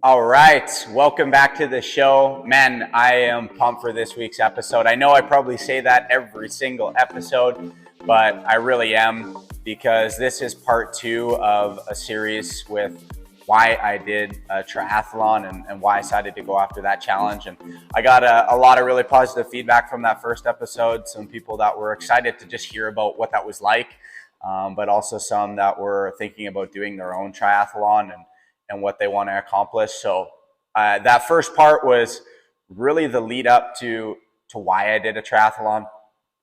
All right, welcome back to the show. Man, I am pumped for this week's episode. I know I probably say that every single episode, but I really am, because this is part 2 of a series with why I did a triathlon and why I decided to go after that challenge. And I got a lot of really positive feedback from that first episode. Some people that were excited to just hear about what that was like, but also some that were thinking about doing their own triathlon and what they want to accomplish. So that first part was really the lead up to why I did a triathlon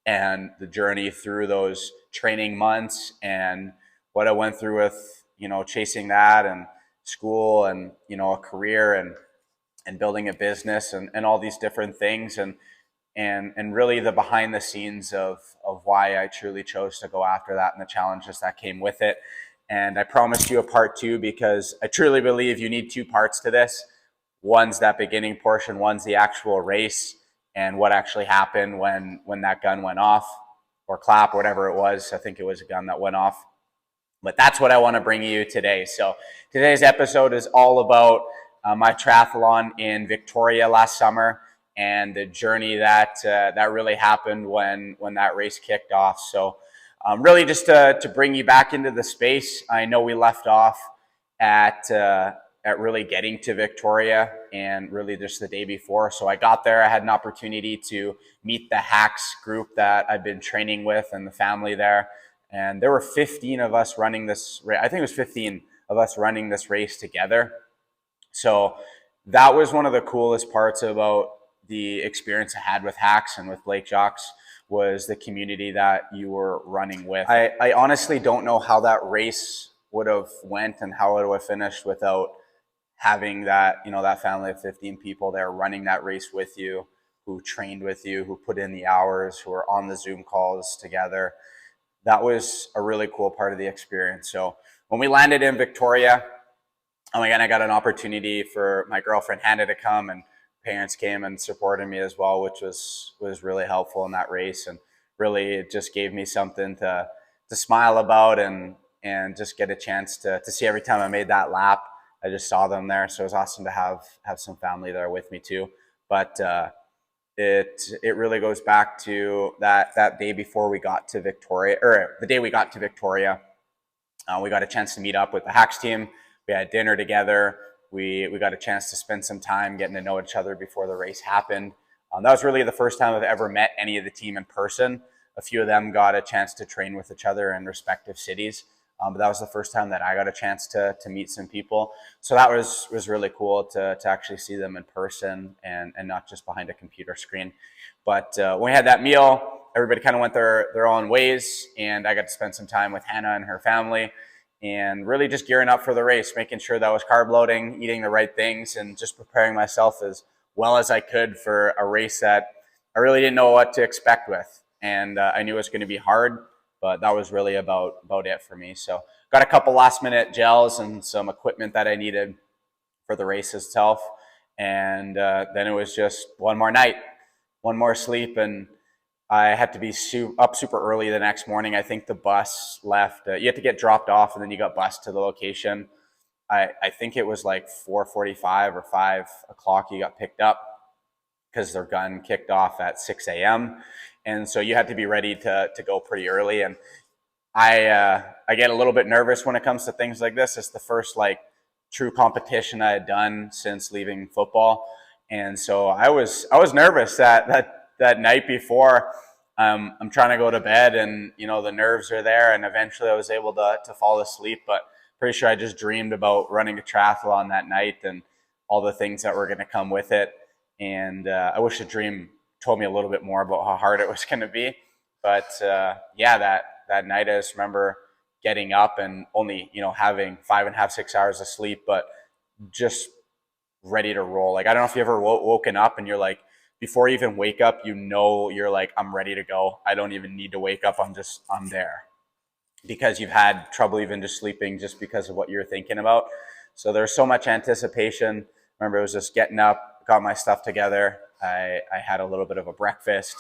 and the journey through those training months and what I went through with, chasing that and school and, a career and building a business and all these different things and really the behind the scenes of why I truly chose to go after that and the challenges that came with it. And I promised you a part 2 because I truly believe you need 2 parts to this. One's that beginning portion, one's the actual race and what actually happened when that gun went off or clap, whatever it was. I think it was a gun that went off. But that's what I want to bring you today. So today's episode is all about my triathlon in Victoria last summer and the journey that really happened when that race kicked off. So really just to bring you back into the space. I know we left off at really getting to Victoria and really just the day before. So I got there, I had an opportunity to meet the Hacks group that I've been training with and the family there. And there were 15 of us running this race. I think it was 15 of us running this race together. So that was one of the coolest parts about the experience I had with Hacks and with Blake Jacques, was the community that you were running with. I honestly don't know how that race would have went and how it would have finished without having that, that family of 15 people there running that race with you, who trained with you, who put in the hours, who were on the Zoom calls together. That was a really cool part of the experience. So when we landed in Victoria, again, I got an opportunity for my girlfriend Hannah to come, and parents came and supported me as well, which was really helpful in that race. And really it just gave me something to smile about and just get a chance to see every time I made that lap. I just saw them there. So it was awesome to have some family there with me too. But it really goes back to that day before we got to Victoria, or the day we got to Victoria. We got a chance to meet up with the Hacks team. We had dinner together. We got a chance to spend some time getting to know each other before the race happened. That was really the first time I've ever met any of the team in person. A few of them got a chance to train with each other in respective cities. But that was the first time that I got a chance to meet some people. So that was really cool to actually see them in person and not just behind a computer screen. But when we had that meal, everybody kind of went their own ways, and I got to spend some time with Hannah and her family and really just gearing up for the race, making sure that I was carb loading, eating the right things, and just preparing myself as well as I could for a race that I really didn't know what to expect with. And I knew it was going to be hard, but that was really about it for me. So got a couple last minute gels and some equipment that I needed for the race itself. And then it was just one more night, one more sleep, and I had to be up super early the next morning. I think the bus left. You had to get dropped off, and then you got bused to the location. I think it was like 4:45 or 5 o'clock you got picked up, because their gun kicked off at 6 a.m. And so you had to be ready to go pretty early. And I get a little bit nervous when it comes to things like this. It's the first true competition I had done since leaving football. And so I was nervous that night before. I'm trying to go to bed, and the nerves are there, and eventually I was able to fall asleep. But pretty sure I just dreamed about running a triathlon that night and all the things that were going to come with it. And I wish the dream told me a little bit more about how hard it was going to be. But that night I just remember getting up and only having 5.5, 6 hours of sleep, but just ready to roll. I don't know if you ever woken up and you're like, before you even wake up, you're like, I'm ready to go. I don't even need to wake up. I'm there, because you've had trouble even just sleeping just because of what you're thinking about. So there's so much anticipation. Remember, it was just getting up, got my stuff together. I had a little bit of a breakfast,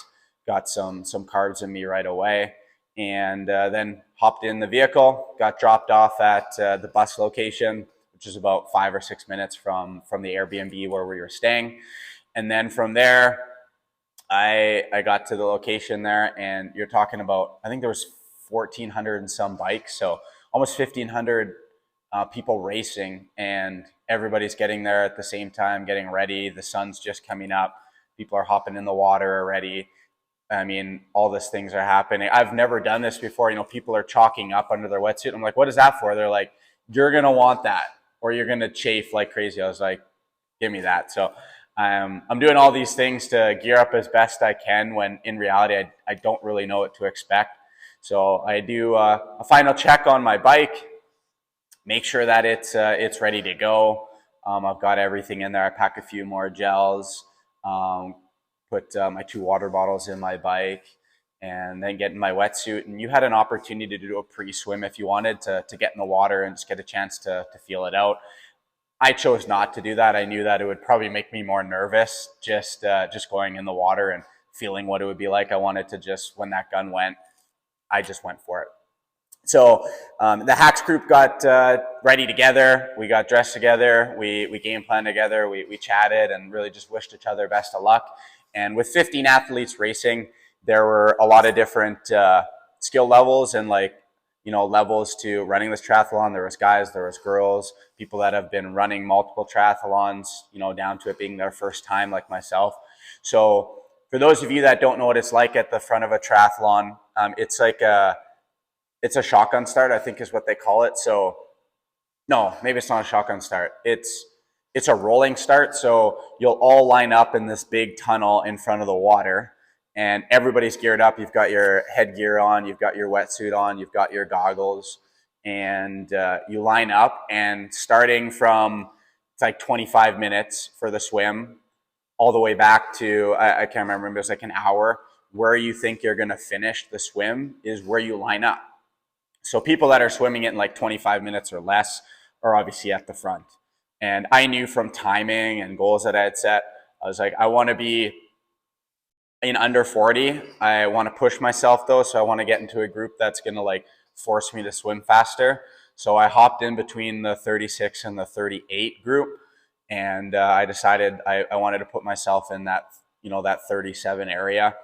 got some carbs in me right away, and then hopped in the vehicle, got dropped off at the bus location, which is about 5 or 6 minutes from the Airbnb where we were staying. And then from there, I got to the location there, and you're talking about, I think there was 1,400 and some bikes, so almost 1,500 people racing, and everybody's getting there at the same time, getting ready. The sun's just coming up. People are hopping in the water already. I mean, all these things are happening. I've never done this before. You know, people are chalking up under their wetsuit. I'm like, what is that for? They're like, you're going to want that, or you're going to chafe like crazy. I was like, give me that. So I'm doing all these things to gear up as best I can, when in reality, I don't really know what to expect. So I do a final check on my bike, make sure that it's ready to go. I've got everything in there. I pack a few more gels, put my 2 water bottles in my bike, and then get in my wetsuit. And you had an opportunity to do a pre-swim if you wanted to get in the water and just get a chance to feel it out. I chose not to do that. I knew that it would probably make me more nervous just going in the water and feeling what it would be like. I wanted to just, when that gun went, I just went for it. So the Hacks group got ready together. We got dressed together. We game planned together. We chatted and really just wished each other best of luck. And with 15 athletes racing, there were a lot of different skill levels and levels to running this triathlon. There was guys, there was girls, people that have been running multiple triathlons, down to it being their first time, like myself. So for those of you that don't know what it's like at the front of a triathlon, it's a shotgun start, I think is what they call it. So no, maybe it's not a shotgun start. It's a rolling start. So you'll all line up in this big tunnel in front of the water, and everybody's geared up. You've got your headgear on, you've got your wetsuit on, you've got your goggles, and you line up, and starting from, it's like 25 minutes for the swim, all the way back to, I can't remember, it was like an hour. Where you think you're gonna finish the swim is where you line up. So people that are swimming it in like 25 minutes or less are obviously at the front. And I knew from timing and goals that I had set, I was like, I want to be in under 40. I want to push myself though. So I want to get into a group that's going to force me to swim faster. So I hopped in between the 36 and the 38 group. And I decided I wanted to put myself in that, that 37 area.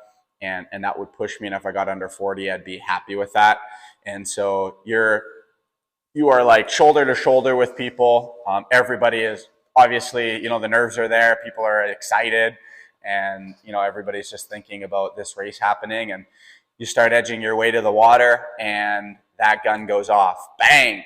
And that would push me. And if I got under 40, I'd be happy with that. And so you are like shoulder to shoulder with people. Everybody is obviously, the nerves are there. People are excited, and everybody's just thinking about this race happening. And you start edging your way to the water, and that gun goes off, bang!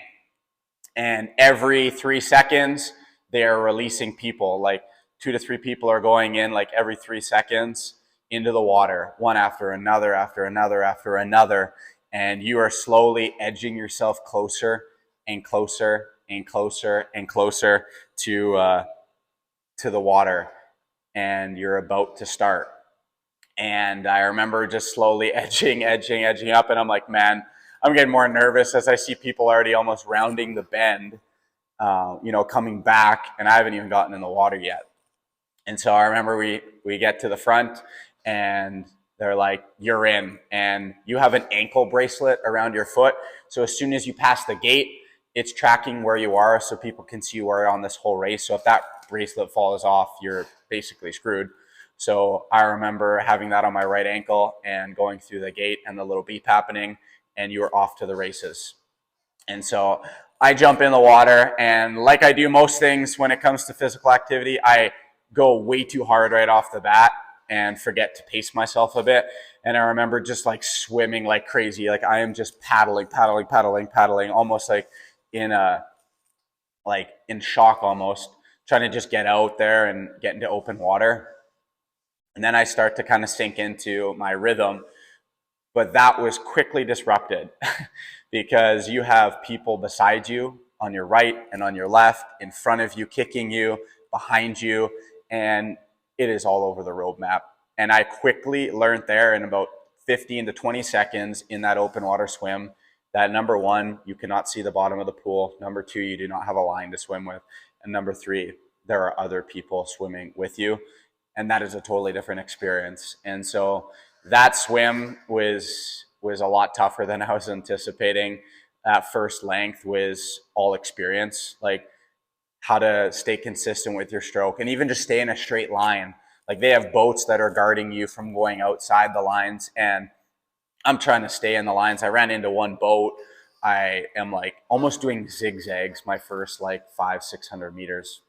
And every 3 seconds, they are releasing people. Like 2 to 3 people are going in, like every 3 seconds, into the water, one after another, after another, after another. And you are slowly edging yourself closer and closer and closer and closer to the water, and you're about to start. And I remember just slowly edging up, and I'm like, man, I'm getting more nervous as I see people already almost rounding the bend, coming back, and I haven't even gotten in the water yet. And so I remember we get to the front, and they're like, you're in, and you have an ankle bracelet around your foot. So as soon as you pass the gate, it's tracking where you are, so people can see you are on this whole race. So if that bracelet falls off, you're basically screwed. So I remember having that on my right ankle and going through the gate and the little beep happening, and you were off to the races. And so I jump in the water, and like I do most things when it comes to physical activity, I go way too hard right off the bat and forget to pace myself a bit. And I remember just swimming like crazy. Like I am just paddling, almost in shock, almost trying to just get out there and get into open water. And then I start to kind of sink into my rhythm, but that was quickly disrupted because you have people beside you on your right and on your left, in front of you, kicking you, behind you, and it is all over the roadmap. And I quickly learned there in about 15 to 20 seconds in that open water swim that number one, you cannot see the bottom of the pool. Number two, you do not have a line to swim with. And number three, there are other people swimming with you. And that is a totally different experience. And so that swim was a lot tougher than I was anticipating. That first length was all experience. Like how to stay consistent with your stroke and even just stay in a straight line. Like they have boats that are guarding you from going outside the lines, and I'm trying to stay in the lines. I ran into one boat. I am like almost doing zigzags my first like 500-600 meters.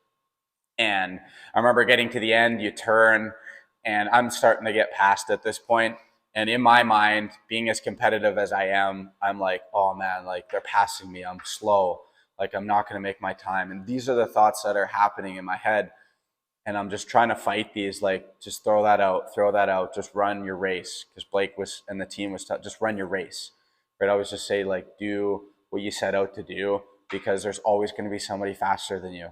And I remember getting to the end, you turn, and I'm starting to get past at this point. And in my mind, being as competitive as I am, I'm like, oh man, like they're passing me. I'm slow. Like I'm not going to make my time. And these are the thoughts that are happening in my head. And I'm just trying to fight these, like, just throw that out, just run your race. Because Blake was, and the team was, just run your race. Right? I always just say, like, do what you set out to do, because there's always going to be somebody faster than you.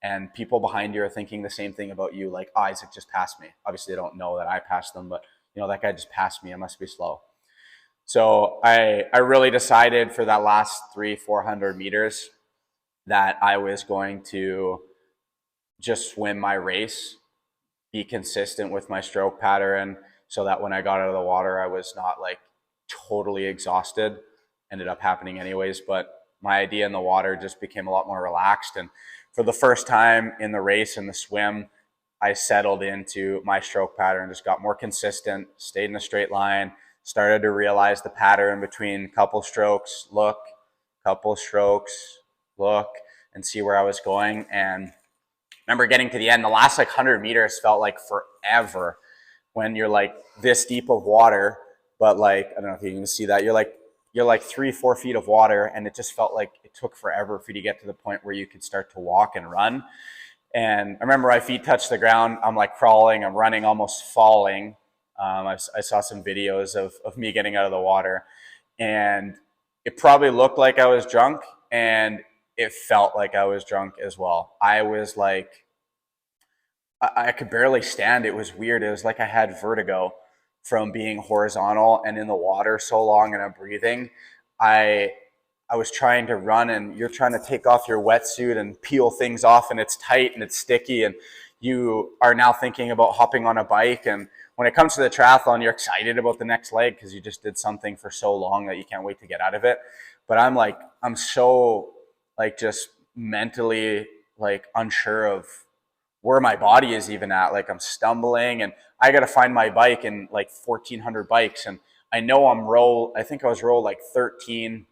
And people behind you are thinking the same thing about you, like, oh, Isaac just passed me. Obviously, they don't know that I passed them, but, you know, that guy just passed me. I must be slow. So I really decided for that last 300-400 meters that I was going to just swim my race, be consistent with my stroke pattern, so that when I got out of the water, I was not like totally exhausted. Ended up happening anyways, but my idea in the water just became a lot more relaxed. And for the first time in the race and the swim, I settled into my stroke pattern, just got more consistent, stayed in a straight line, started to realize the pattern between couple strokes, look, couple strokes, look, and see where I was going. And remember getting to the end, the last like 100 meters felt like forever when you're like this deep of water, but like, I don't know if you can see that, you're like 3-4 feet of water, and it just felt like it took forever for you to get to the point where you could start to walk and run. And I remember my feet touched the ground. I'm like crawling, I'm running, almost falling. I saw some videos of me getting out of the water, and it probably looked like I was drunk, and it felt like I was drunk as well. I was like, I could barely stand. It was weird. It was like I had vertigo from being horizontal and in the water so long, and I'm breathing. I was trying to run, and you're trying to take off your wetsuit and peel things off, and it's tight and it's sticky, and you are now thinking about hopping on a bike. And when it comes to the triathlon, you're excited about the next leg because you just did something for so long that you can't wait to get out of it. But I'm so like just mentally like unsure of where my body is even at. Like I'm stumbling, and I got to find my bike in like 1,400 bikes. And I know I think I was row like 13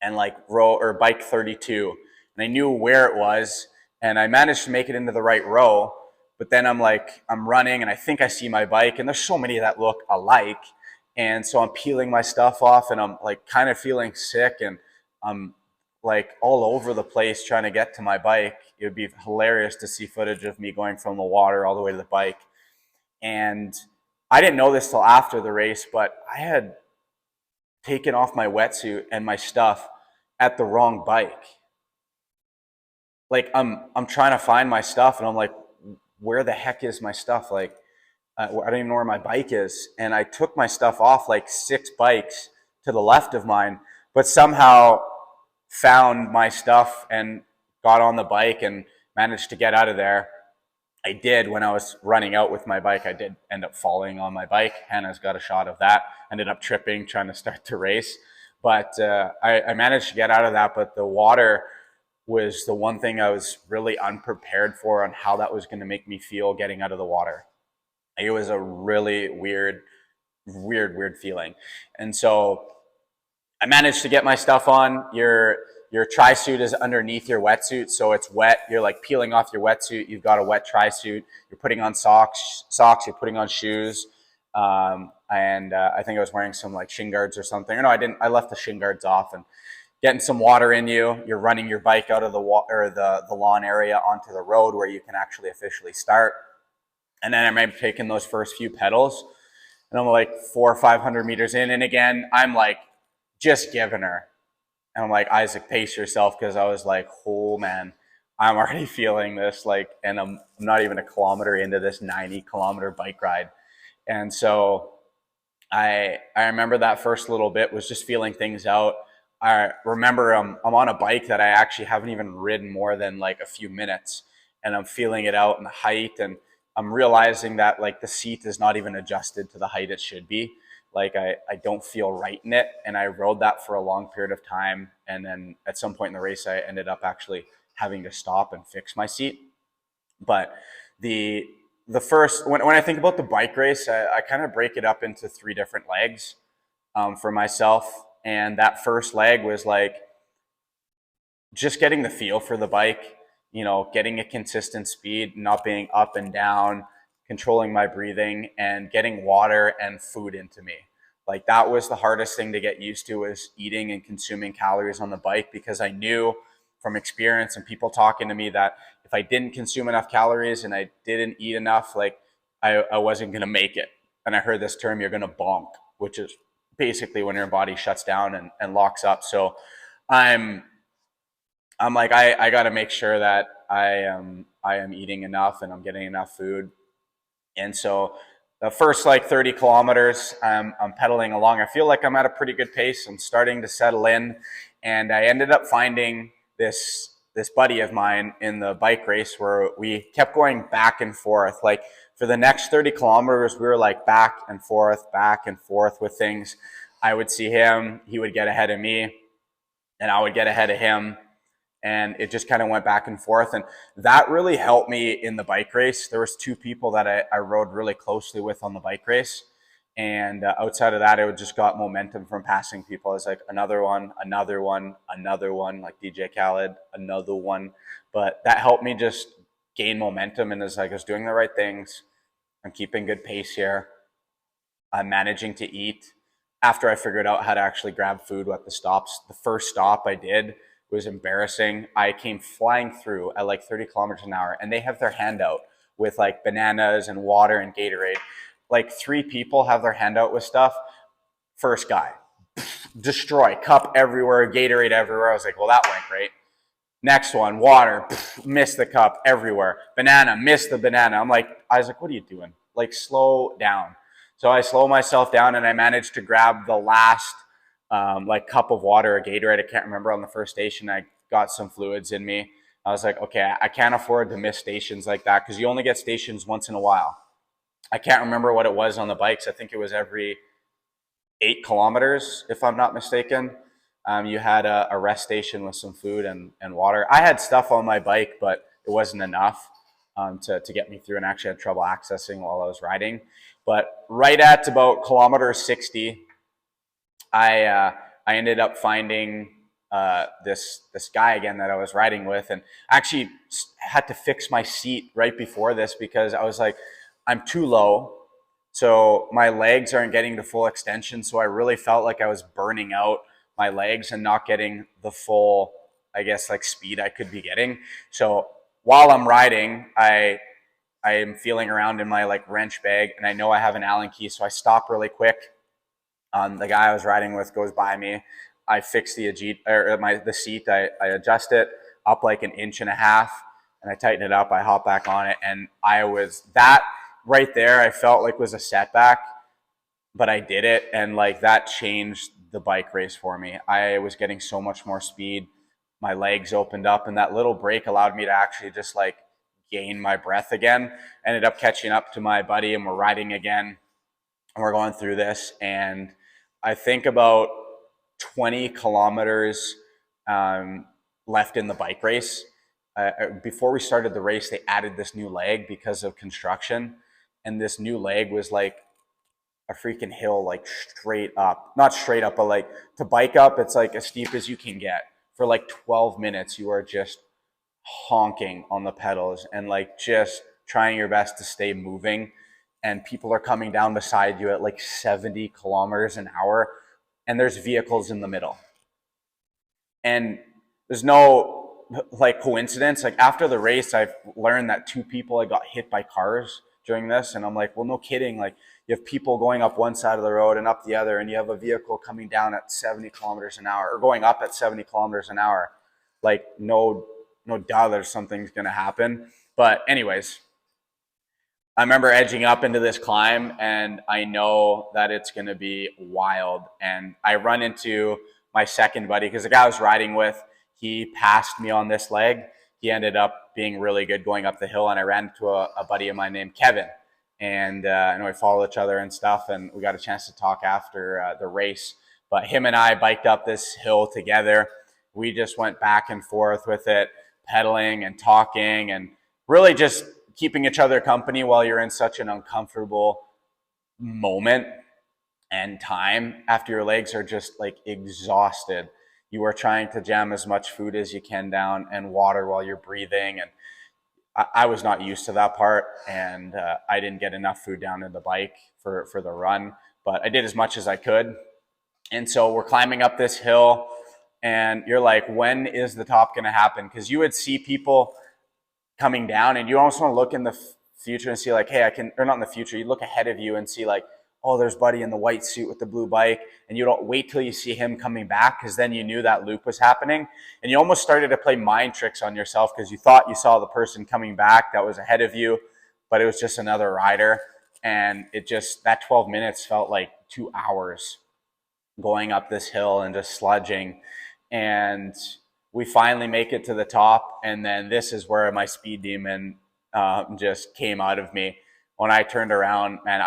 and like row or bike 32. And I knew where it was, and I managed to make it into the right row. But then I'm running, and I think I see my bike, and there's so many that look alike. And so I'm peeling my stuff off, and I'm like kind of feeling sick, and I'm like all over the place trying to get to my bike. It would be hilarious to see footage of me going from the water all the way to the bike. And I didn't know this till after the race, but I had taken off my wetsuit and my stuff at the wrong bike. Like I'm trying to find my stuff, and I'm like, where the heck is my stuff? Like I don't even know where my bike is. And I took my stuff off like 6 bikes to the left of mine, but somehow found my stuff and got on the bike and managed to get out of there. I did. When I was running out with my bike, I did end up falling on my bike. Hannah's got a shot of that. Ended up tripping trying to start the race. But I managed to get out of that. But the water was the one thing I was really unprepared for on how that was going to make me feel getting out of the water. It was a really weird feeling. And so I managed to get my stuff on. Your tri-suit is underneath your wetsuit, so it's wet. You're like peeling off your wetsuit. You've got a wet tri-suit. You're putting on socks. You're putting on shoes. And I think I was wearing some like shin guards or something. Or no, I didn't. I left the shin guards off, and getting some water in you. You're running your bike out of the lawn area onto the road where you can actually officially start. And then I remember taking those first few pedals, and I'm like 400 or 500 meters in, and again I'm like just giving her. And I'm like, Isaac, pace yourself, because I was like, oh man, I'm already feeling this, like, and I'm not even a kilometer into this 90-kilometer bike ride. And so I remember that first little bit was just feeling things out. I remember I'm on a bike that I actually haven't even ridden more than like a few minutes, and I'm feeling it out in the height, and I'm realizing that like the seat is not even adjusted to the height it should be. Like I don't feel right in it. And I rode that for a long period of time. And then at some point in the race, I ended up actually having to stop and fix my seat. But the first, when I think about the bike race, I kind of break it up into three different legs for myself. And that first leg was like just getting the feel for the bike, getting a consistent speed, not being up and down, controlling my breathing, and getting water and food into me. Like that was the hardest thing to get used to, was eating and consuming calories on the bike, because I knew from experience and people talking to me that if I didn't consume enough calories and I didn't eat enough, like I wasn't going to make it. And I heard this term, you're going to bonk, which is basically when your body shuts down and locks up. So I'm like, I got to make sure that I am eating enough and I'm getting enough food. And so the first like 30 kilometers, I'm pedaling along. I feel like I'm at a pretty good pace. I'm starting to settle in. And I ended up finding this buddy of mine in the bike race where we kept going back and forth. Like for the next 30 kilometers, we were like back and forth with things. I would see him, he would get ahead of me, and I would get ahead of him. And it just kind of went back and forth. And that really helped me in the bike race. There was two people that I rode really closely with on the bike race. And outside of that, it just got momentum from passing people. It's like another one, like DJ Khaled, another one. But that helped me just gain momentum. And it's like I was doing the right things. I'm keeping good pace here. I'm managing to eat. After I figured out how to actually grab food at the stops, the first stop I did was embarrassing. I came flying through at like 30 kilometers an hour, and they have their hand out with like bananas and water and Gatorade. Like 3 people have their hand out with stuff. First guy, destroy, cup everywhere, Gatorade everywhere. I was like, well, that went great. Next one, water, missed the cup everywhere. Banana, missed the banana. I was like, what are you doing? Like, slow down. So I slow myself down, and I managed to grab the last like cup of water or Gatorade. I can't remember. On the first station, I got some fluids in me. I was like, okay, I can't afford to miss stations like that, because you only get stations once in a while. I can't remember what it was on the bikes. I think it was every 8 kilometers, if I'm not mistaken. You had a rest station with some food and water. I had stuff on my bike, but it wasn't enough to get me through, and actually had trouble accessing while I was riding. But right at about kilometer 60, I ended up finding this guy again that I was riding with, and actually had to fix my seat right before this, because I was like, I'm too low, so my legs aren't getting the full extension. So I really felt like I was burning out my legs and not getting the full, I guess, like speed I could be getting. So while I'm riding, I am feeling around in my like wrench bag, and I know I have an Allen key, so I stop really quick. The guy I was riding with goes by me. I fix the seat. I adjust it up like 1.5 inches, and I tighten it up. I hop back on it, and that right there, I felt like was a setback, but I did it, and like that changed the bike race for me. I was getting so much more speed. My legs opened up, and that little break allowed me to actually just like gain my breath again. Ended up catching up to my buddy, and we're riding again, and we're going through this, and I think about 20 kilometers left in the bike race. Before we started the race, they added this new leg because of construction. And this new leg was like a freaking hill, like straight up. Not straight up, but like to bike up, it's like as steep as you can get. For like 12 minutes, you are just honking on the pedals and like just trying your best to stay moving. And people are coming down beside you at like 70 kilometers an hour, and there's vehicles in the middle. And there's no like coincidence. Like after the race, I've learned that 2 people had got hit by cars during this, and I'm like, well, no kidding. Like you have people going up one side of the road and up the other, and you have a vehicle coming down at 70 kilometers an hour or going up at 70 kilometers an hour. Like no doubt there's something's gonna happen. But anyways, I remember edging up into this climb, and I know that it's going to be wild. And I run into my second buddy, because the guy I was riding with, he passed me on this leg. He ended up being really good going up the hill, and I ran into a buddy of mine named Kevin. And we followed each other and stuff, and we got a chance to talk after the race. But him and I biked up this hill together. We just went back and forth with it, pedaling and talking and really just keeping each other company while you're in such an uncomfortable moment and time after your legs are just like exhausted. You are trying to jam as much food as you can down and water while you're breathing. And I was not used to that part, and I didn't get enough food down in the bike for the run, but I did as much as I could. And so we're climbing up this hill, and you're like, when is the top going to happen? Because you would see people coming down, and you almost want to look in the future and see like, hey, I can, or not in the future, you look ahead of you and see like, oh, there's buddy in the white suit with the blue bike, and you don't wait till you see him coming back, because then you knew that loop was happening, and you almost started to play mind tricks on yourself because you thought you saw the person coming back that was ahead of you, but it was just another rider. And it just, that 12 minutes felt like 2 hours going up this hill and just sludging. And we finally make it to the top, and then this is where my speed demon just came out of me. When I turned around, man,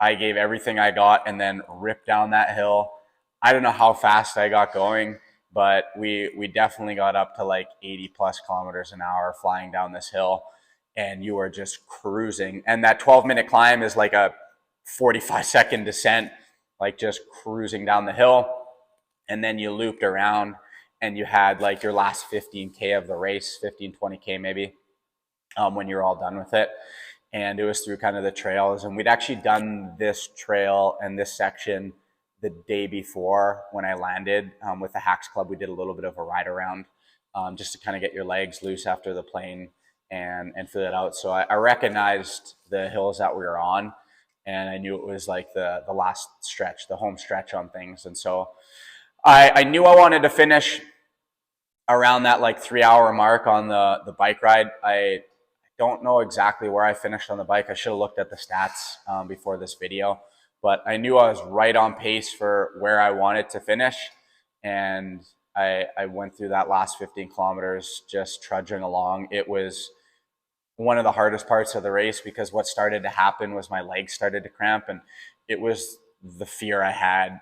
I gave everything I got and then ripped down that hill. I don't know how fast I got going, but we definitely got up to like 80 plus kilometers an hour flying down this hill, and you are just cruising. And that 12-minute climb is like a 45-second descent, like just cruising down the hill. And then you looped around and you had like your last 15K of the race, 15, 20K maybe, when you're all done with it. And it was through kind of the trails. And we'd actually done this trail and this section the day before when I landed with the Hacks Club. We did a little bit of a ride around just to kind of get your legs loose after the plane and feel it out. So I recognized the hills that we were on, and I knew it was like the last stretch, the home stretch on things. And so I knew I wanted to finish around that like 3-hour mark on the bike ride. I don't know exactly where I finished on the bike. I should have looked at the stats before this video, but I knew I was right on pace for where I wanted to finish. And I went through that last 15 kilometers just trudging along. It was one of the hardest parts of the race because what started to happen was my legs started to cramp, and it was the fear I had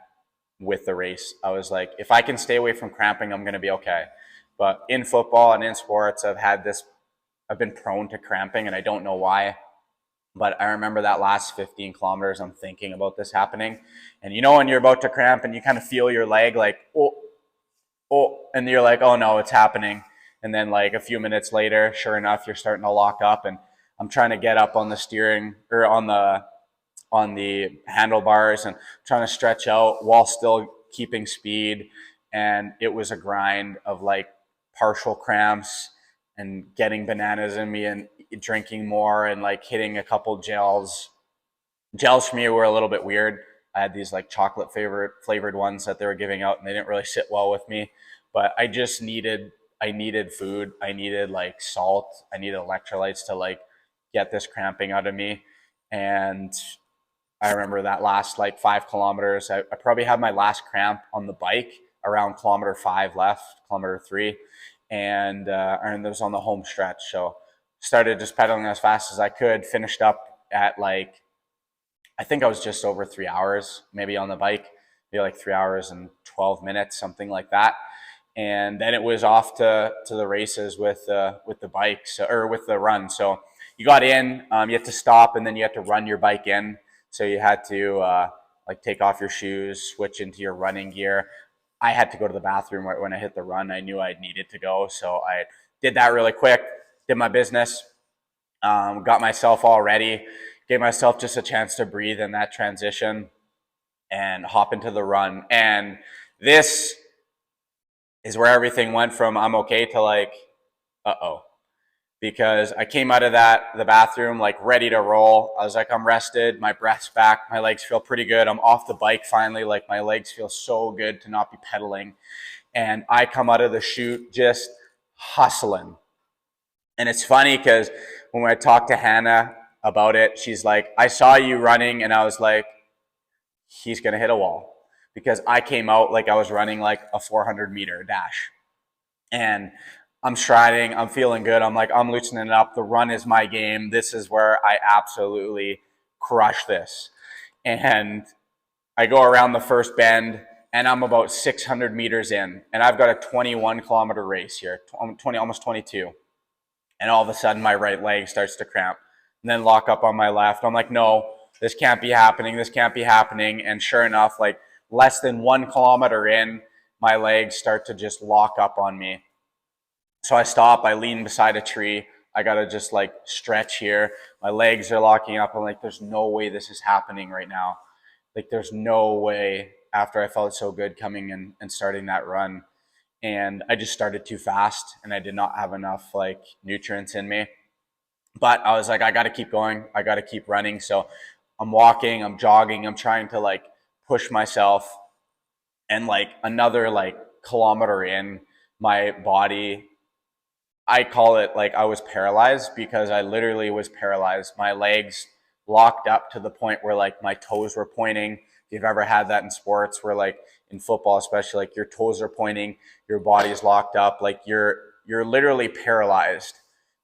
with the race. I was like, if I can stay away from cramping, I'm going to be okay. But in football and in sports, I've been prone to cramping, and I don't know why. But I remember that last 15 kilometers, I'm thinking about this happening. And you know when you're about to cramp and you kind of feel your leg like, oh, and you're like, oh no, it's happening. And then like a few minutes later, sure enough, you're starting to lock up, and I'm trying to get up on the steering or on the handlebars and trying to stretch out while still keeping speed. And it was a grind of like partial cramps and getting bananas in me and drinking more and like hitting a couple gels. Gels for me were a little bit weird. I had these like chocolate flavored ones that they were giving out, and they didn't really sit well with me. But I needed food. I needed like salt. I needed electrolytes to like get this cramping out of me. And I remember that last like 5 kilometers, I probably had my last cramp on the bike around kilometer 5 left, kilometer 3. And it was on the home stretch. So started just pedaling as fast as I could, finished up at like, I think I was just over 3 hours, maybe on the bike, maybe like 3 hours and 12 minutes, something like that. And then it was off to the races with the bike, or with the run. So you got in, you had to stop, and then you had to run your bike in. So you had to like take off your shoes, switch into your running gear. I had to go to the bathroom right when I hit the run. I knew I needed to go, so I did that really quick, did my business, got myself all ready, gave myself just a chance to breathe in that transition and hop into the run. And this is where everything went from I'm okay to like, uh-oh. Because I came out of the bathroom, like ready to roll. I was like, I'm rested, my breath's back, my legs feel pretty good. I'm off the bike finally, like my legs feel so good to not be pedaling. And I come out of the chute just hustling. And it's funny because when I talked to Hannah about it, she's like, I saw you running, and I was like, he's gonna hit a wall. Because I came out like I was running like a 400-meter dash. And I'm striding, I'm feeling good. I'm like, I'm loosening it up. The run is my game. This is where I absolutely crush this. And I go around the first bend, and I'm about 600 meters in, and I've got a 21-kilometer race here, 20, almost 22. And all of a sudden, my right leg starts to cramp and then lock up on my left. I'm like, no, this can't be happening. This can't be happening. And sure enough, like less than 1 kilometer in, my legs start to just lock up on me. So I stop, I lean beside a tree. I got to just like stretch here. My legs are locking up. I'm like, there's no way this is happening right now. Like, there's no way, after I felt so good coming in and starting that run. And I just started too fast, and I did not have enough like nutrients in me. But I was like, I got to keep going. I got to keep running. So I'm walking, I'm jogging, I'm trying to like push myself. And like another like kilometer in, my body, I call it like I was paralyzed, because I literally was paralyzed. My legs locked up to the point where like my toes were pointing. If you've ever had that in sports, where like in football especially, like your toes are pointing, your body's locked up, like you're literally paralyzed.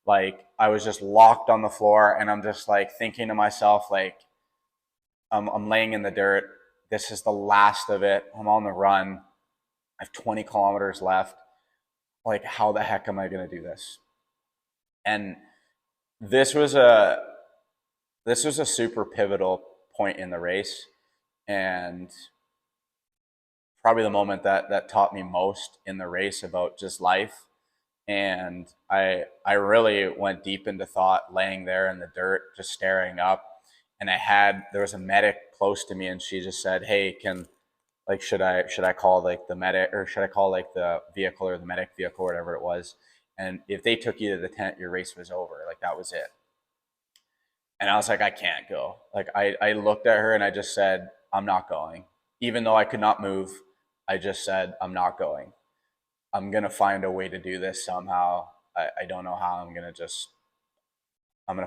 Like I was just locked on the floor, and I'm just like thinking to myself, like I'm laying in the dirt. This is the last of it. I'm on the run. I have 20 kilometers left. Like, how the heck am I going to do this? And this was a super pivotal point in the race, and probably the moment that taught me most in the race about just life. And I really went deep into thought, laying there in the dirt, just staring up. And there was a medic close to me, and she just said, "Hey, should I call like the medic, or should I call like the vehicle, or the medic vehicle, or whatever it was? And if they took you to the tent, your race was over. Like, that was it." And I was like, I can't go. Like, I looked at her and I just said, I'm not going. Even though I could not move, I just said, I'm not going. I'm going to find a way to do this somehow. I don't know how. I'm going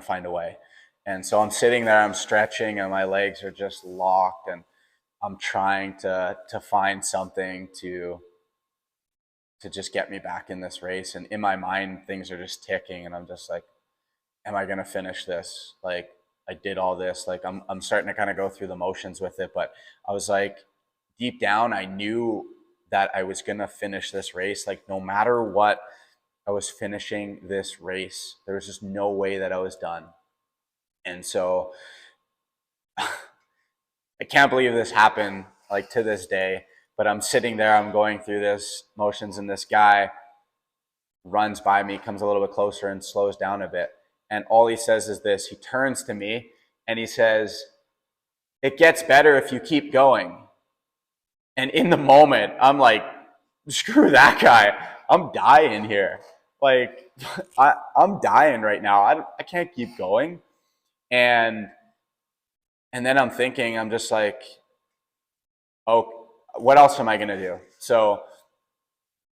to find a way. And so I'm sitting there, I'm stretching, and my legs are just locked, and I'm trying to find something to just get me back in this race. And in my mind, things are just ticking, and I'm just like, am I going to finish this? Like, I did all this. Like, I'm starting to kind of go through the motions with it. But I was like, deep down, I knew that I was going to finish this race. Like, no matter what, I was finishing this race. There was just no way that I was done. And so I can't believe this happened, like, to this day. But I'm sitting there, I'm going through this motions, and this guy runs by me, comes a little bit closer, and slows down a bit. And all he says is this. He turns to me and he says, "It gets better if you keep going." And in the moment, I'm like, screw that guy. I'm dying here. Like, I'm dying right now. I can't keep going. And then I'm thinking, I'm just like, oh, what else am I going to do? So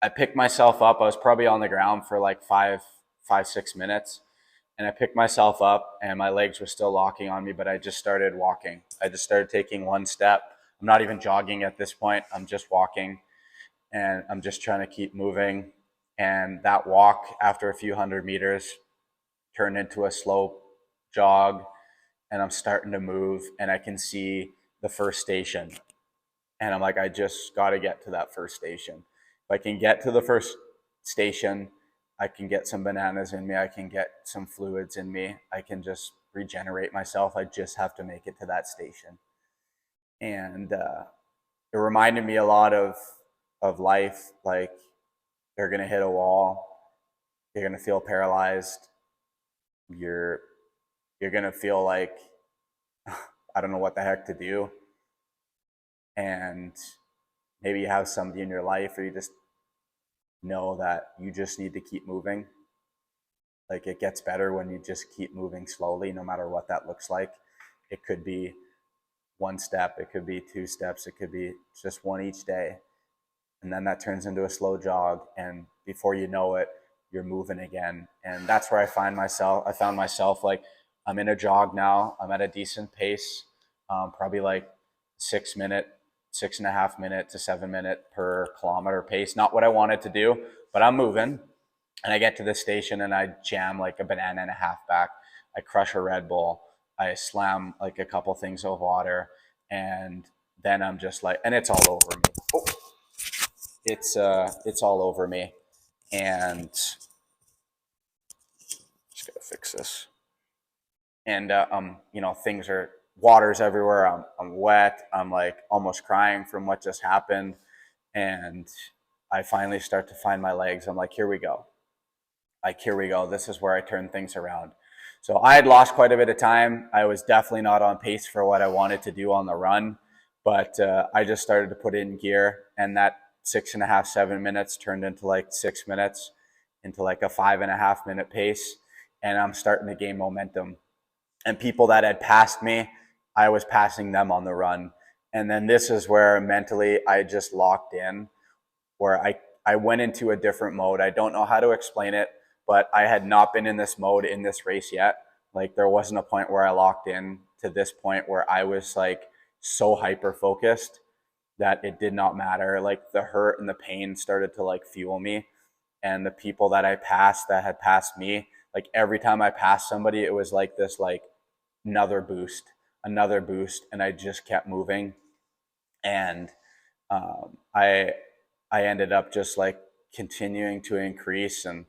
I picked myself up. I was probably on the ground for like 6 minutes. And I picked myself up, and my legs were still locking on me, but I just started walking. I just started taking one step. I'm not even jogging at this point. I'm just walking, and I'm just trying to keep moving. And that walk, after a few hundred meters, turned into a slow jog, and I'm starting to move, and I can see the first station. And I'm like, I just got to get to that first station. If I can get to the first station, I can get some bananas in me. I can get some fluids in me. I can just regenerate myself. I just have to make it to that station. And it reminded me a lot of life. Like, you're going to hit a wall. You're going to feel paralyzed. You're going to feel like, I don't know what the heck to do. And maybe you have somebody in your life, or you just know that you just need to keep moving. Like, it gets better when you just keep moving slowly, no matter what that looks like. It could be one step, it could be 2 steps, it could be just one each day. And then that turns into a slow jog, and before you know it, you're moving again. And that's where I found myself, like, I'm in a jog now. I'm at a decent pace, probably like 6.5 minute to 7 minute per kilometer pace. Not what I wanted to do, but I'm moving. And I get to the station, and I jam like a banana and a half back. I crush a Red Bull. I slam like a couple things of water. And then I'm just like, and it's all over me. Oh, it's all over me, and just gotta fix this. And things are water's everywhere. I'm wet. I'm like almost crying from what just happened, and I finally start to find my legs. I'm like, here we go. Like, here we go. This is where I turn things around. So I had lost quite a bit of time. I was definitely not on pace for what I wanted to do on the run, but I just started to put in gear, and that 6.5, 7 minutes turned into like 6 minutes, into like a 5.5 minute pace. And I'm starting to gain momentum. And people that had passed me, I was passing them on the run. And then this is where mentally I just locked in, where I went into a different mode. I don't know how to explain it, but I had not been in this mode in this race yet. Like, there wasn't a point where I locked in to this point where I was like so hyper focused that it did not matter. Like, the hurt and the pain started to like fuel me. And the people that I passed that had passed me, like every time I passed somebody, it was like this, like another boost, and I just kept moving. And I ended up just like continuing to increase, and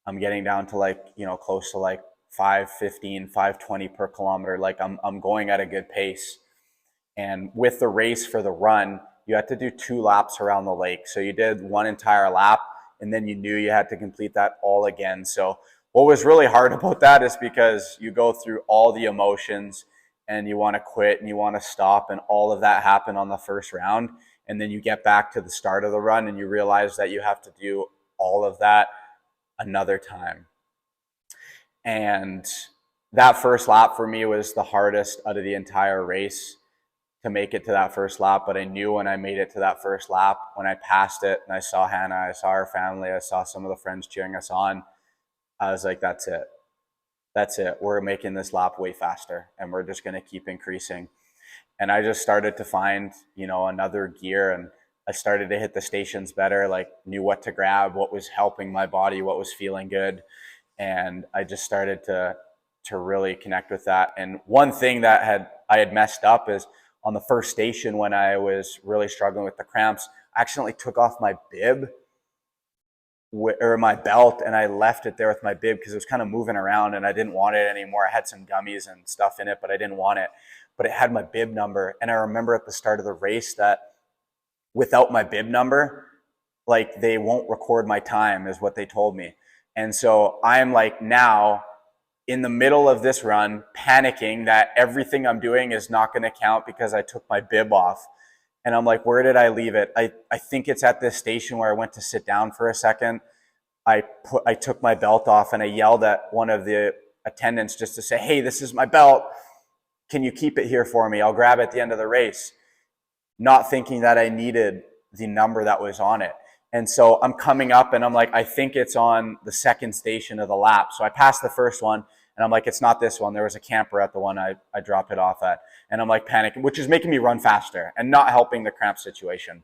I'm getting down to like, close to like 5:15, 5:20 per kilometer. Like, I'm going at a good pace. And with the race for the run, you had to do 2 laps around the lake. So you did one entire lap, and then you knew you had to complete that all again. So what was really hard about that is because you go through all the emotions, and you want to quit and you want to stop, and all of that happened on the first round. And then you get back to the start of the run and you realize that you have to do all of that another time. And that first lap for me was the hardest out of the entire race, to make it to that first lap. But I knew when I made it to that first lap, when I passed it and I saw Hannah, I saw her family, I saw some of the friends cheering us on, I was like, that's it. That's it. We're making this lap way faster, and we're just going to keep increasing. And I just started to find, another gear, and I started to hit the stations better, like knew what to grab, what was helping my body, what was feeling good. And I just started to really connect with that. And one thing that I had messed up is on the first station, when I was really struggling with the cramps, I accidentally took off my bib or my belt, and I left it there with my bib because it was kind of moving around and I didn't want it anymore. I had some gummies and stuff in it, but I didn't want it. But it had my bib number. And I remember at the start of the race that without my bib number, like, they won't record my time, is what they told me. And so I'm like, now in the middle of this run, panicking that everything I'm doing is not going to count because I took my bib off. And I'm like, where did I leave it? I think it's at this station where I went to sit down for a second. I took my belt off, and I yelled at one of the attendants just to say, hey, this is my belt. Can you keep it here for me? I'll grab it at the end of the race. Not thinking that I needed the number that was on it. And so I'm coming up, and I'm like, I think it's on the second station of the lap. So I passed the first one, and I'm like, it's not this one. There was a camper at the one I dropped it off at. And I'm like panicking, which is making me run faster and not helping the cramp situation.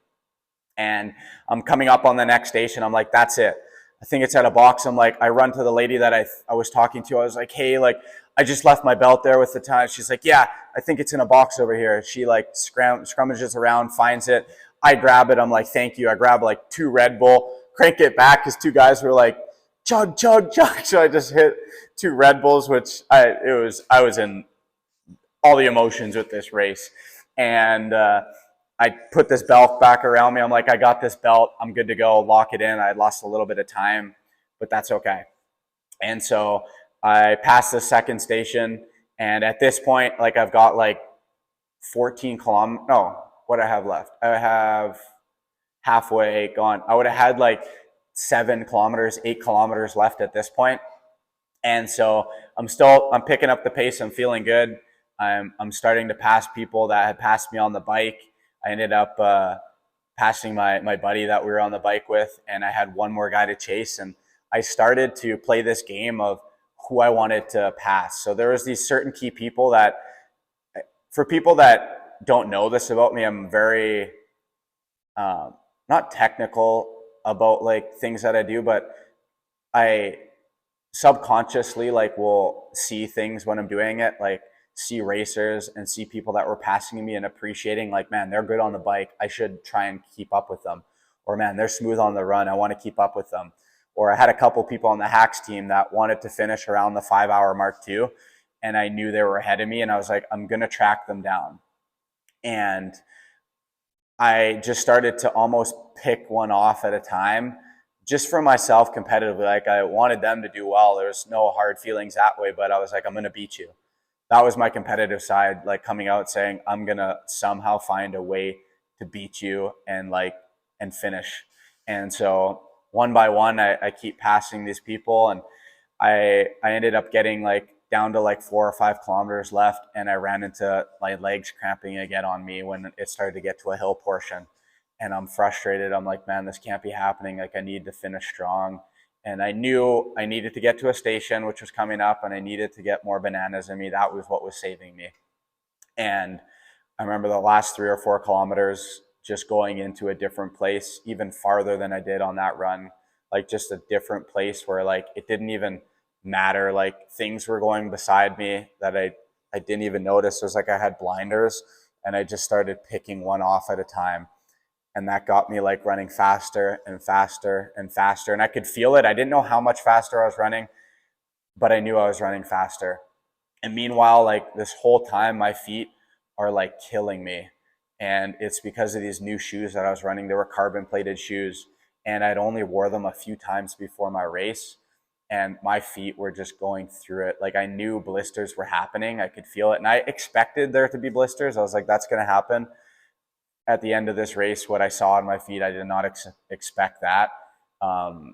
And I'm coming up on the next station. I'm like, that's it. I think it's at a box. I'm like, I run to the lady that I was talking to. I was like, hey, like, I just left my belt there with the time. She's like, yeah, I think it's in a box over here. She like scrummages around, finds it. I grab it. I'm like, thank you. I grab like 2 Red Bull, crank it back because 2 guys were like, chug, chug, chug. So I just hit 2 Red Bulls, which I was in all the emotions with this race. And I put this belt back around me. I'm like, I got this belt. I'm good to go. Lock it in. I lost a little bit of time, but that's okay. And so I passed the second station. And at this point, like, I've got like 14 kilometers. No, what do I have left? I have halfway gone. I would have had like 7 kilometers, 8 kilometers left at this point. And so I'm picking up the pace. I'm feeling good. I'm starting to pass people that had passed me on the bike. I ended up passing my buddy that we were on the bike with, and I had one more guy to chase. And I started to play this game of who I wanted to pass. So there was these certain key people that, for people that don't know this about me, I'm very not technical about like things that I do, but I subconsciously like will see things when I'm doing it. Like, see racers and see people that were passing me and appreciating, like, man, they're good on the bike, I should try and keep up with them. Or, man, they're smooth on the run, I want to keep up with them. Or I had a couple people on the hacks team that wanted to finish around the 5 hour mark too, and I knew they were ahead of me, and I was like, I'm gonna track them down. And I just started to almost pick one off at a time, just for myself competitively. Like, I wanted them to do well. There's no hard feelings that way, but I was like, I'm going to beat you. That was my competitive side, like coming out saying, I'm going to somehow find a way to beat you and finish. And so one by one, I keep passing these people, and I ended up getting like down to like 4 or 5 kilometers left, and I ran into my legs cramping again on me when it started to get to a hill portion. And I'm frustrated. I'm like, man, this can't be happening. Like, I need to finish strong. And I knew I needed to get to a station, which was coming up, and I needed to get more bananas in me. That was what was saving me. And I remember the last 3 or 4 kilometers just going into a different place, even farther than I did on that run. Like, just a different place where like it didn't even matter. Like, things were going beside me that I didn't even notice. It was like I had blinders, and I just started picking one off at a time. And that got me like running faster and faster and faster. And I could feel it. I didn't know how much faster I was running, but I knew I was running faster. And meanwhile, like this whole time, my feet are like killing me. And it's because of these new shoes that I was running. They were carbon plated shoes, and I'd only wore them a few times before my race. And my feet were just going through it. Like, I knew blisters were happening. I could feel it. And I expected there to be blisters. I was like, that's going to happen. At the end of this race, what I saw on my feet, I did not expect that.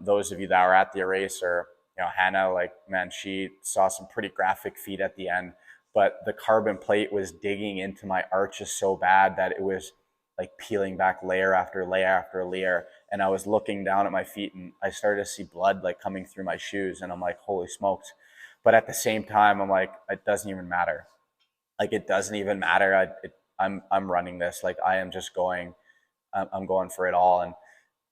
Those of you that were at the race, or Hannah, like, man, she saw some pretty graphic feet at the end. But the carbon plate was digging into my arches so bad that it was like peeling back layer after layer after layer. And I was looking down at my feet, and I started to see blood like coming through my shoes. And I'm like, holy smokes. But at the same time, I'm like, it doesn't even matter. Like, it doesn't even matter. I'm running this. Like, I am just going. I'm going for it all, and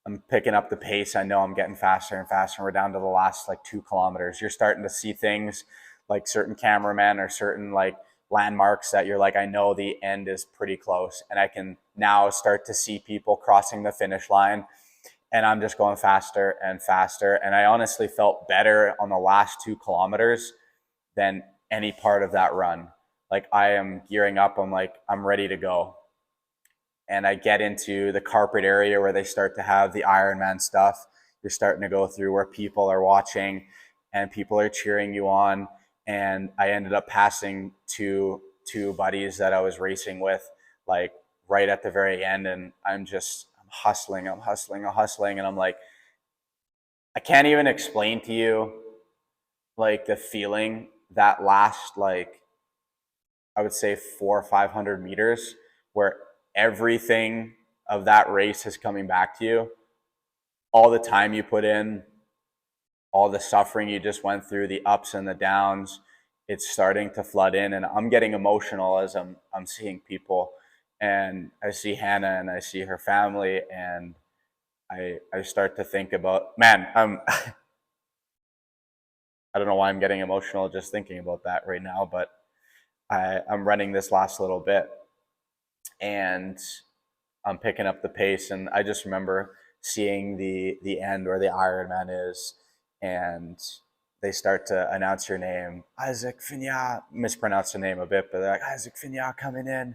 I'm picking up the pace. I know I'm getting faster and faster. We're down to the last like 2 kilometers. You're starting to see things like certain cameramen or certain like landmarks that you're like, I know the end is pretty close, and I can now start to see people crossing the finish line. And I'm just going faster and faster. And I honestly felt better on the last 2 kilometers than any part of that run. Like, I am gearing up. I'm like, I'm ready to go. And I get into the carpet area where they start to have the Ironman stuff. You're starting to go through where people are watching and people are cheering you on. And I ended up passing two buddies that I was racing with, like right at the very end. And I'm hustling. And I'm like, I can't even explain to you like the feeling that last, like, I would say 400 or 500 meters, where everything of that race is coming back to you. All the time you put in, all the suffering you just went through, the ups and the downs, it's starting to flood in. And I'm getting emotional as I'm seeing people. And I see Hannah and I see her family, and I start to think about, man, I don't know why I'm getting emotional just thinking about that right now, but I'm running this last little bit, and I'm picking up the pace. And I just remember seeing the end where the Ironman is, and they start to announce your name, Isaac Fignat, mispronounce the name a bit, but they're like, Isaac Fignat coming in.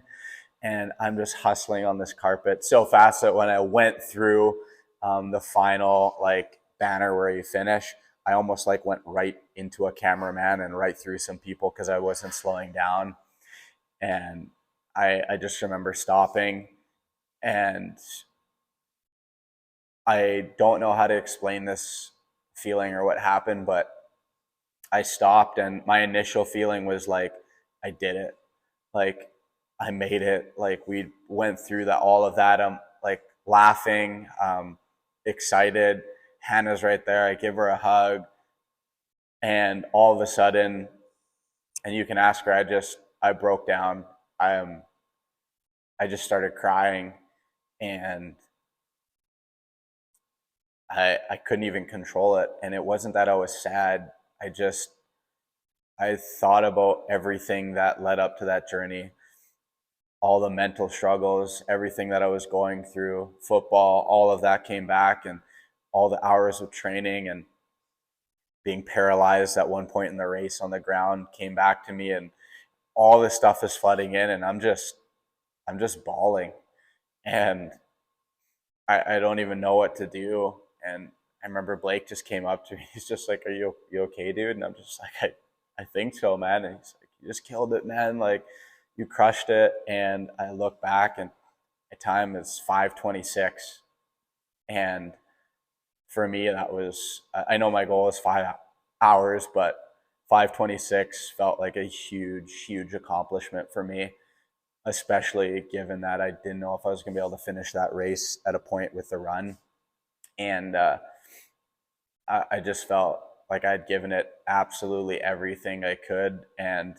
And I'm just hustling on this carpet so fast that when I went through the final like banner where you finish, I almost like went right into a cameraman and right through some people because I wasn't slowing down. And I just remember stopping, and I don't know how to explain this feeling or what happened, but I stopped, and my initial feeling was like, I did it. Like, I made it. Like, we went through all of that. I'm like laughing, excited. Hannah's right there. I give her a hug, and all of a sudden, and you can ask her, I broke down. I just started crying, and I couldn't even control it. And it wasn't that I was sad. I thought about everything that led up to that journey, all the mental struggles, everything that I was going through, football, all of that came back, and all the hours of training and being paralyzed at one point in the race on the ground came back to me, and all this stuff is flooding in, and I'm just bawling, and I don't even know what to do. And I remember Blake just came up to me. He's just like, "Are you okay, dude?" And I'm just like, I think so, man. And he's like, "You just killed it, man. Like, you crushed it." And I look back, and my time is 5:26, and for me, that was, I know my goal is 5 hours, but 5:26 felt like a huge accomplishment for me, especially given that I didn't know if I was going to be able to finish that race at a point with the run. And I just felt like I'd given it absolutely everything I could. And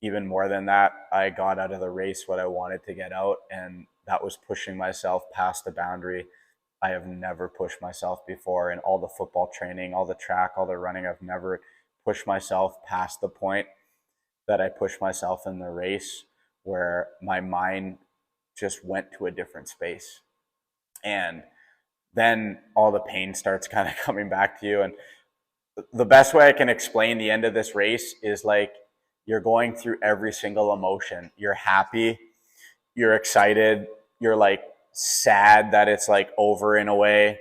even more than that, I got out of the race what I wanted to get out. And that was pushing myself past the boundary. I have never pushed myself before in all the football training, all the track, all the running. I've never pushed myself past the point that I pushed myself in the race, where my mind just went to a different space. And then all the pain starts kind of coming back to you. And the best way I can explain the end of this race is like you're going through every single emotion. You're happy, you're excited, you're like sad that it's like over in a way,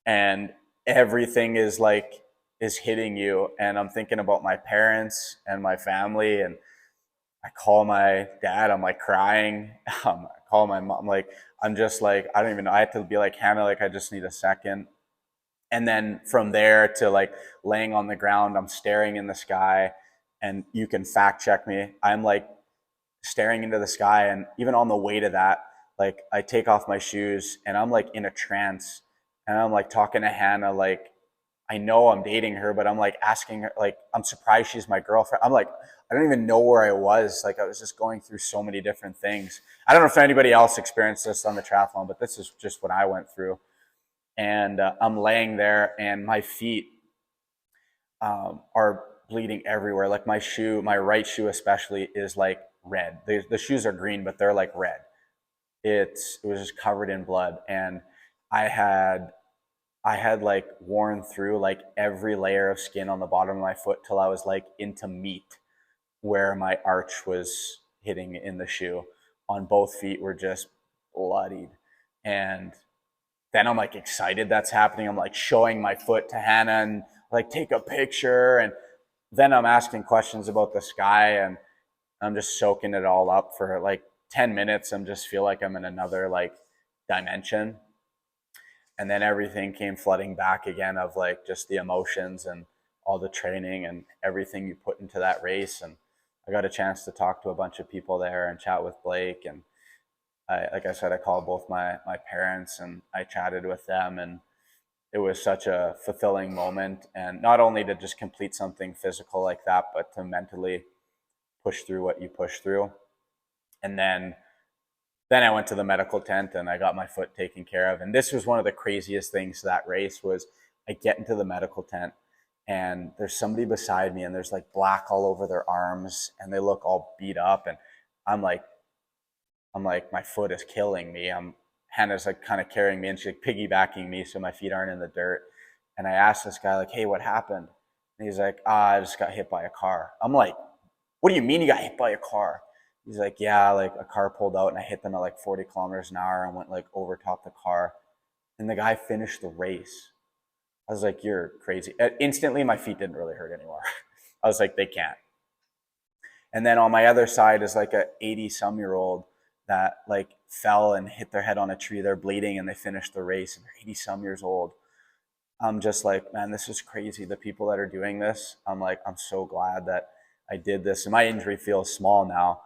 and everything is hitting you. And I'm thinking about my parents and my family, and I call my dad, I'm like crying. I call my mom, like, I'm just like, I don't even know. I had to be like, Hannah, like, I just need a second. And then from there to like laying on the ground, I'm staring in the sky, and you can fact check me. I'm like staring into the sky. And even on the way to that, like, I take off my shoes and I'm like in a trance, and I'm like talking to Hannah, like, I know I'm dating her, but I'm like asking her, like, I'm surprised she's my girlfriend. I'm like, I don't even know where I was. Like, I was just going through so many different things. I don't know if anybody else experienced this on the triathlon, but this is just what I went through. And I'm laying there, and my feet are bleeding everywhere. Like, my shoe, my right shoe especially, is like red. The shoes are green, but they're like red. It was just covered in blood, and I had I had like worn through like every layer of skin on the bottom of my foot till I was like into meat, where my arch was hitting in the shoe. On both feet were just bloodied. And then I'm like excited that's happening. I'm like showing my foot to Hannah and like take a picture. And then I'm asking questions about the sky, and I'm just soaking it all up for like 10 minutes. I'm just feel like I'm in another like dimension. And then everything came flooding back again, of like just the emotions and all the training and everything you put into that race. And I got a chance to talk to a bunch of people there and chat with Blake. And like I said, I called both my parents and I chatted with them, and it was such a fulfilling moment. And not only to just complete something physical like that, but to mentally push through what you push through. And then I went to the medical tent and I got my foot taken care of. And this was one of the craziest things to that race was I get into the medical tent, and there's somebody beside me, and there's like black all over their arms, and they look all beat up. And I'm like, my foot is killing me. Hannah's like kind of carrying me, and she's like piggybacking me so my feet aren't in the dirt. And I asked this guy, like, "Hey, what happened?" And he's like, I just got hit by a car. I'm like, "What do you mean you got hit by a car?" He's like, "Yeah, like a car pulled out and I hit them at like 40 kilometers an hour and went like over top the car." And the guy finished the race. I was like, "You're crazy." Instantly, my feet didn't really hurt anymore. I was like, "They can't." And then on my other side is like a 80-some-year-old that like fell and hit their head on a tree. They're bleeding and they finished the race, and they're 80-some years old. I'm just like, man, this is crazy. The people that are doing this, I'm like, I'm so glad that I did this. And my injury feels small now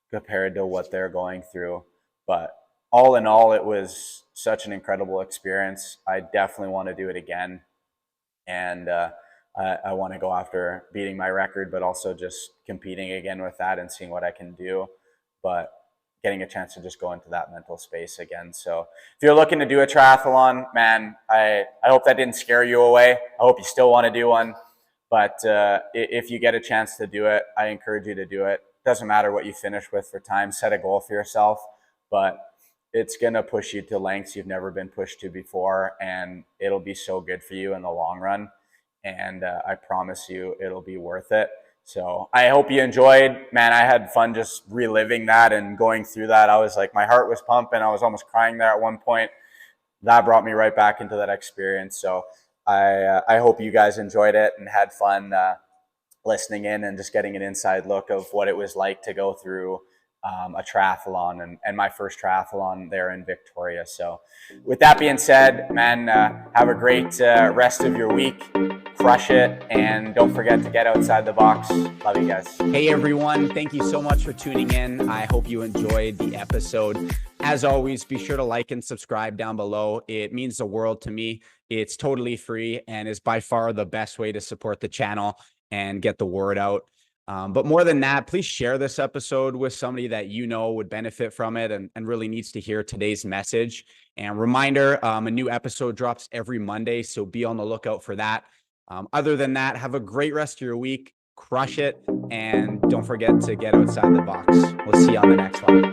compared to what they're going through. But all in all, it was such an incredible experience. I definitely want to do it again. And I want to go after beating my record, but also just competing again with that and seeing what I can do. But getting a chance to just go into that mental space again. So if you're looking to do a triathlon, man, I hope that didn't scare you away. I hope you still want to do one. But if you get a chance to do it, I encourage you to do it. Doesn't matter what you finish with for time, set a goal for yourself, but it's going to push you to lengths you've never been pushed to before, and it'll be so good for you in the long run. And I promise you it'll be worth it. So I hope you enjoyed. Man, I had fun just reliving that and going through that. I was like, my heart was pumping. I was almost crying there at one point. That brought me right back into that experience. So I hope you guys enjoyed it and had fun listening in and just getting an inside look of what it was like to go through a triathlon and my first triathlon there in Victoria. So with that being said, man, have a great rest of your week. Crush it, and don't forget to get outside the box. Love you guys. Hey everyone, thank you so much for tuning in. I hope you enjoyed the episode. As always, be sure to like and subscribe down below. It means the world to me. It's totally free and is by far the best way to support the channel and get the word out. But more than that, please share this episode with somebody that you know would benefit from it and really needs to hear today's message. And reminder, a new episode drops every Monday, so be on the lookout for that. Other than that, have a great rest of your week, crush it, and don't forget to get outside the box. We'll see you on the next one.